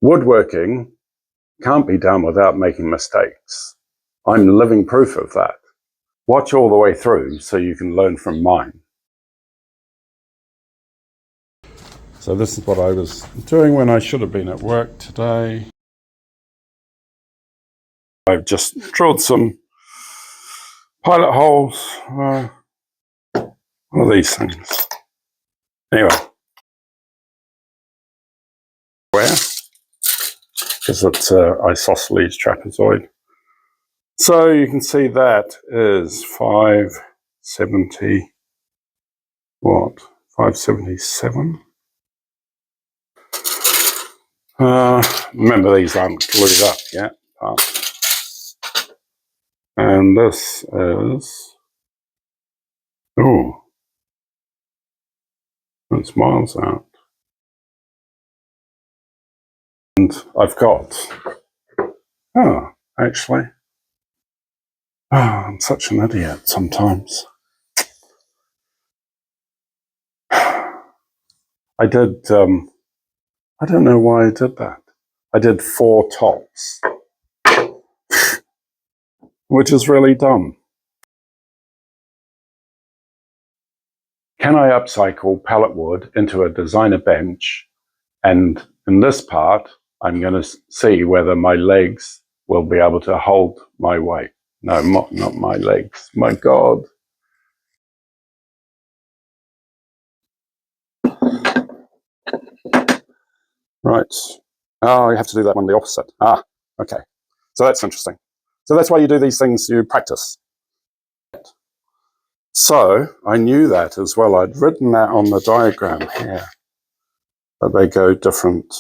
Woodworking can't be done without making mistakes. I'm living proof of that. Watch all the way through so you can learn from mine. So this is what I was doing when I should have been at work today. I've just drilled some pilot holes. What are these things? Anyway. Where? Because it's isosceles trapezoid. So you can see that is 570, what? 577? Remember, these aren't glued up yet. And this is, oh, it's miles out. And I've got, actually, I'm such an idiot sometimes. I did, I don't know why I did that. I did 4 tops, which is really dumb. Can I upcycle pallet wood into a designer bench? And in this part, I'm going to see whether my legs will be able to hold my weight. No, not my legs. My God. Right. Oh, you have to do that one the opposite. Ah, okay. So that's interesting. So that's why you do these things, you practice. So I knew that as well. I'd written that on the diagram here, but they go different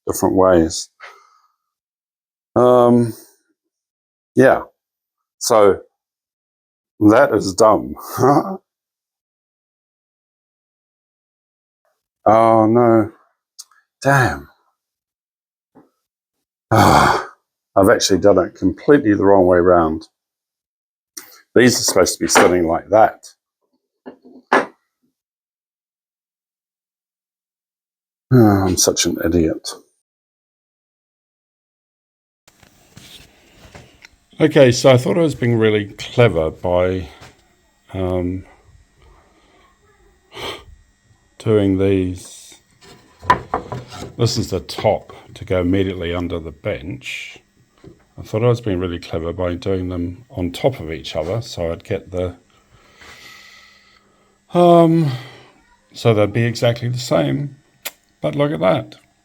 ways. Yeah. So that is dumb. Oh no. Damn. I've actually done it completely the wrong way around. These are supposed to be sitting like that. I'm such an idiot. Okay, so I thought I was being really clever by doing these. This is the top to go immediately under the bench. I thought I was being really clever by doing them on top of each other, so I'd get the so they'd be exactly the same. But look at that.